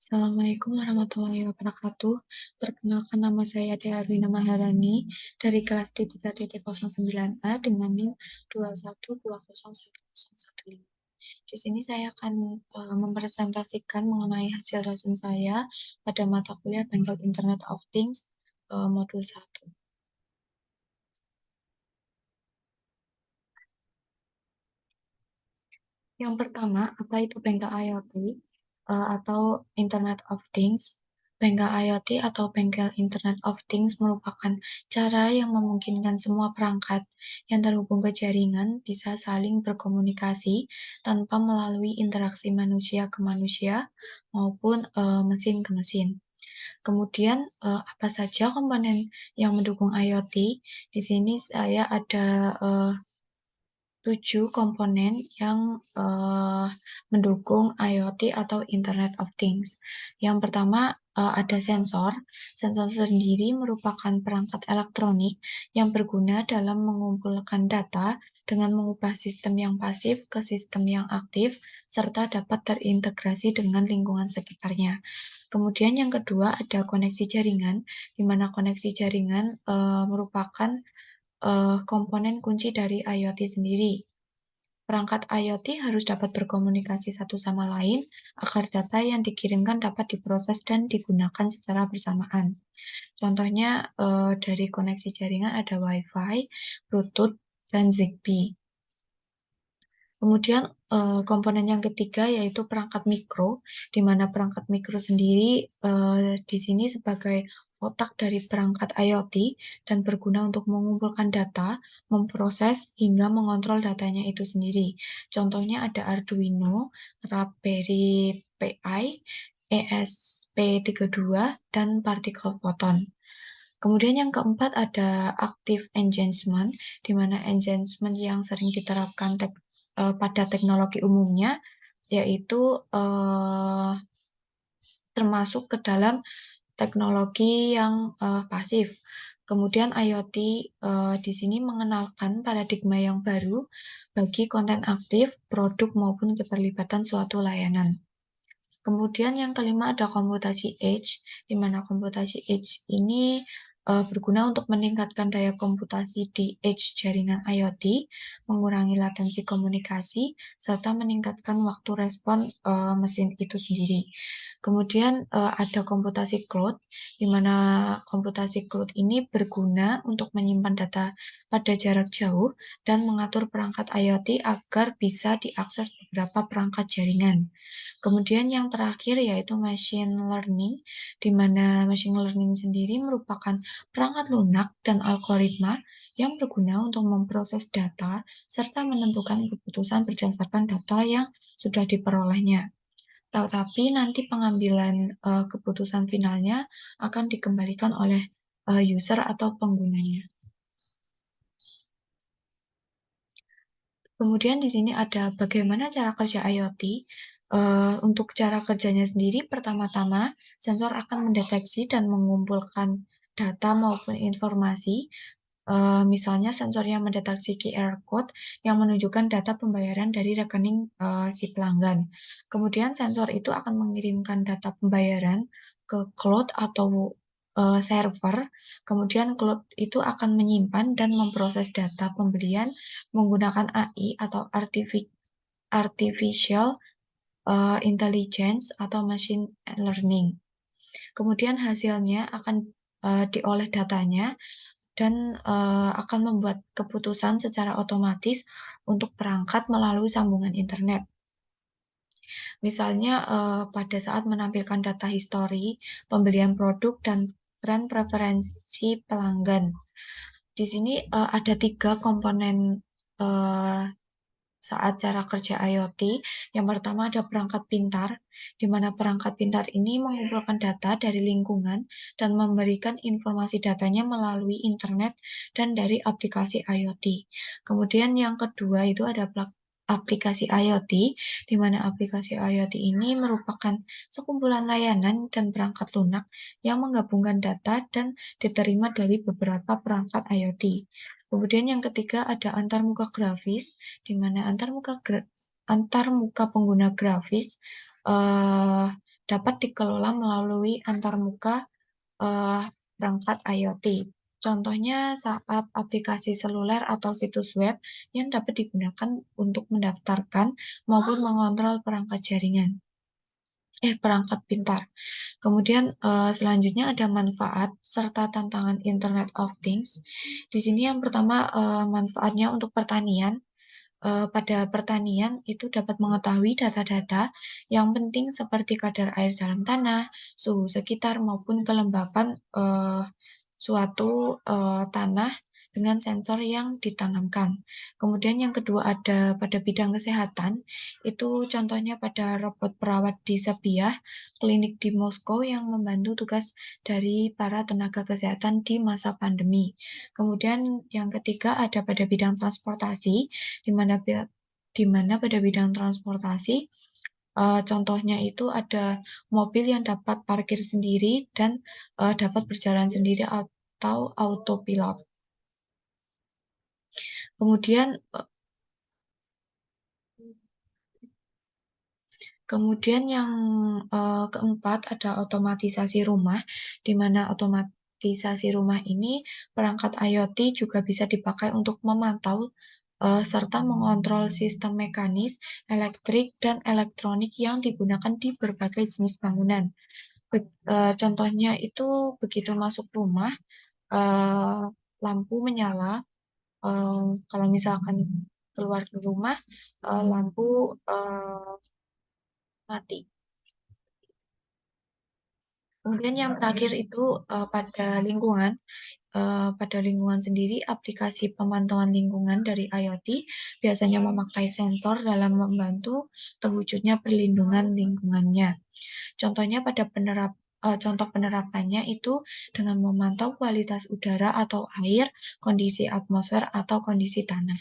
Assalamualaikum warahmatullahi wabarakatuh. Perkenalkan nama saya Dea Arwina Maharani dari kelas D3.09A dengan NIM 212011015. Di sini saya akan mempresentasikan mengenai hasil resume saya pada mata kuliah Bengkel Internet of Things modul 1. Yang pertama, apa itu bengkel IoT atau Internet of Things? Bengkel IoT atau bengkel Internet of Things merupakan cara yang memungkinkan semua perangkat yang terhubung ke jaringan bisa saling berkomunikasi tanpa melalui interaksi manusia ke manusia maupun mesin ke mesin. Kemudian apa saja komponen yang mendukung IoT? Di sini saya ada 7 komponen yang mendukung IoT atau Internet of Things. Yang pertama ada sensor. Sensor sendiri merupakan perangkat elektronik yang berguna dalam mengumpulkan data dengan mengubah sistem yang pasif ke sistem yang aktif serta dapat terintegrasi dengan lingkungan sekitarnya. Kemudian yang kedua ada koneksi jaringan, di mana koneksi jaringan merupakan komponen kunci dari IoT sendiri. Perangkat IoT harus dapat berkomunikasi satu sama lain agar data yang dikirimkan dapat diproses dan digunakan secara bersamaan. Contohnya dari koneksi jaringan ada Wi-Fi, Bluetooth, dan Zigbee. Kemudian komponen yang ketiga yaitu perangkat mikro, di mana perangkat mikro sendiri di sini sebagai otak dari perangkat IoT dan berguna untuk mengumpulkan data, memproses, hingga mengontrol datanya itu sendiri. Contohnya ada Arduino, Raspberry Pi, ESP32, dan particle photon. Kemudian yang keempat ada active engagement, di mana engagement yang sering diterapkan pada teknologi umumnya, yaitu termasuk ke dalam teknologi yang pasif. Kemudian IoT di sini mengenalkan paradigma yang baru bagi konten aktif, produk maupun keterlibatan suatu layanan. Kemudian yang kelima ada komputasi edge, di mana komputasi edge ini berguna untuk meningkatkan daya komputasi di edge jaringan IoT, mengurangi latensi komunikasi, serta meningkatkan waktu respon mesin itu sendiri. Kemudian ada komputasi cloud, di mana komputasi cloud ini berguna untuk menyimpan data pada jarak jauh dan mengatur perangkat IoT agar bisa diakses beberapa perangkat jaringan. Kemudian yang terakhir yaitu machine learning, di mana machine learning sendiri merupakan perangkat lunak dan algoritma yang berguna untuk memproses data serta menentukan keputusan berdasarkan data yang sudah diperolehnya. Tetapi nanti pengambilan keputusan finalnya akan dikembalikan oleh user atau penggunanya. Kemudian di sini ada bagaimana cara kerja IoT. Untuk cara kerjanya sendiri, pertama-tama sensor akan mendeteksi dan mengumpulkan data maupun informasi. Misalnya sensor yang mendeteksi QR code yang menunjukkan data pembayaran dari rekening si pelanggan. Kemudian sensor itu akan mengirimkan data pembayaran ke cloud atau server. Kemudian cloud itu akan menyimpan dan memproses data pembelian menggunakan AI atau artificial intelligence atau machine learning. Kemudian hasilnya akan diolah datanya dan akan membuat keputusan secara otomatis untuk perangkat melalui sambungan internet. Misalnya pada saat menampilkan data histori, pembelian produk, dan tren preferensi pelanggan. Di sini ada 3 komponen saat cara kerja IoT. Yang pertama ada perangkat pintar, di mana perangkat pintar ini mengumpulkan data dari lingkungan dan memberikan informasi datanya melalui internet dan dari aplikasi IoT. Kemudian yang kedua itu ada aplikasi IoT, di mana aplikasi IoT ini merupakan sekumpulan layanan dan perangkat lunak yang menggabungkan data dan diterima dari beberapa perangkat IoT. Kemudian yang ketiga ada antarmuka grafis, di mana antarmuka pengguna grafis dapat dikelola melalui antarmuka perangkat IoT. Contohnya saat aplikasi seluler atau situs web yang dapat digunakan untuk mendaftarkan maupun mengontrol perangkat jaringan. Perangkat pintar. Kemudian selanjutnya ada manfaat serta tantangan Internet of Things. Di sini yang pertama manfaatnya untuk pertanian. Pada pertanian itu dapat mengetahui data-data yang penting seperti kadar air dalam tanah, suhu sekitar maupun kelembapan suatu tanah dengan sensor yang ditanamkan. Kemudian yang kedua ada pada bidang kesehatan, itu contohnya pada robot perawat di Sebiah, klinik di Moskow yang membantu tugas dari para tenaga kesehatan di masa pandemi. Kemudian yang ketiga ada pada bidang transportasi, di mana pada bidang transportasi contohnya itu ada mobil yang dapat parkir sendiri dan dapat berjalan sendiri atau autopilot. Kemudian Kemudian yang keempat ada otomatisasi rumah, di mana otomatisasi rumah ini perangkat IoT juga bisa dipakai untuk memantau serta mengontrol sistem mekanis, elektrik, dan elektronik yang digunakan di berbagai jenis bangunan. Contohnya itu begitu masuk rumah, eh, lampu menyala. Kalau misalkan keluar ke rumah, lampu mati. Kemudian yang terakhir itu pada lingkungan sendiri, aplikasi pemantauan lingkungan dari IoT biasanya memakai sensor dalam membantu terwujudnya perlindungan lingkungannya. Contohnya contoh penerapannya itu dengan memantau kualitas udara atau air, kondisi atmosfer atau kondisi tanah.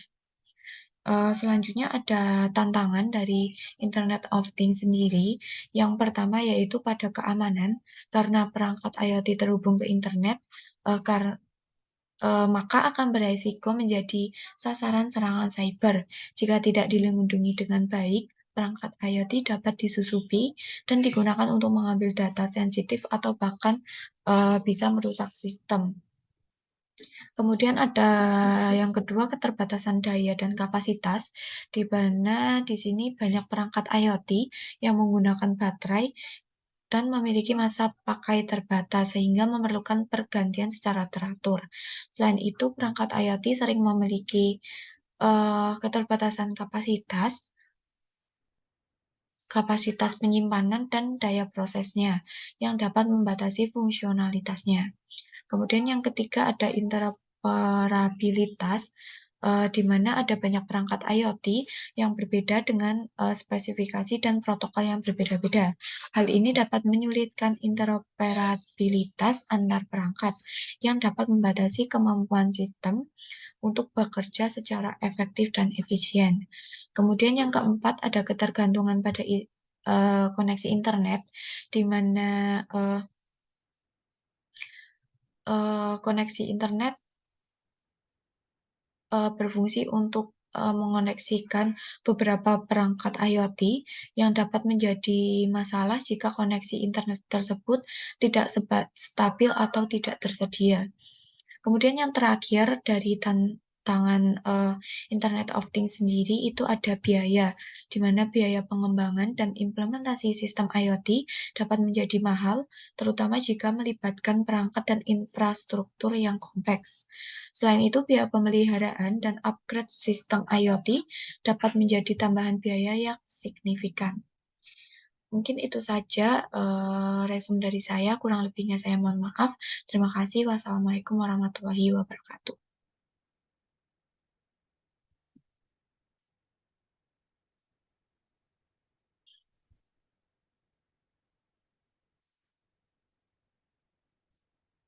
Selanjutnya ada tantangan dari Internet of Things sendiri. Yang pertama yaitu pada keamanan, karena perangkat IoT terhubung ke internet, maka akan beresiko menjadi sasaran serangan cyber. Jika tidak dilindungi dengan baik, perangkat IoT dapat disusupi dan digunakan untuk mengambil data sensitif atau bahkan bisa merusak sistem. Kemudian ada yang kedua, keterbatasan daya dan kapasitas, di mana di sini banyak perangkat IoT yang menggunakan baterai dan memiliki masa pakai terbatas sehingga memerlukan pergantian secara teratur. Selain itu, perangkat IoT sering memiliki keterbatasan kapasitas penyimpanan dan daya prosesnya yang dapat membatasi fungsionalitasnya. Kemudian yang ketiga ada interoperabilitas, di mana ada banyak perangkat IoT yang berbeda dengan spesifikasi dan protokol yang berbeda-beda. Hal ini dapat menyulitkan interoperabilitas antar perangkat yang dapat membatasi kemampuan sistem untuk bekerja secara efektif dan efisien. Kemudian yang keempat ada ketergantungan pada koneksi internet, di mana koneksi internet berfungsi untuk mengoneksikan beberapa perangkat IoT yang dapat menjadi masalah jika koneksi internet tersebut tidak stabil atau tidak tersedia. Kemudian yang terakhir dari tantangan Internet of Things sendiri itu ada biaya, di mana biaya pengembangan dan implementasi sistem IoT dapat menjadi mahal, terutama jika melibatkan perangkat dan infrastruktur yang kompleks. Selain itu, biaya pemeliharaan dan upgrade sistem IoT dapat menjadi tambahan biaya yang signifikan. Mungkin itu saja resume dari saya, kurang lebihnya saya mohon maaf. Terima kasih. Wassalamualaikum warahmatullahi wabarakatuh.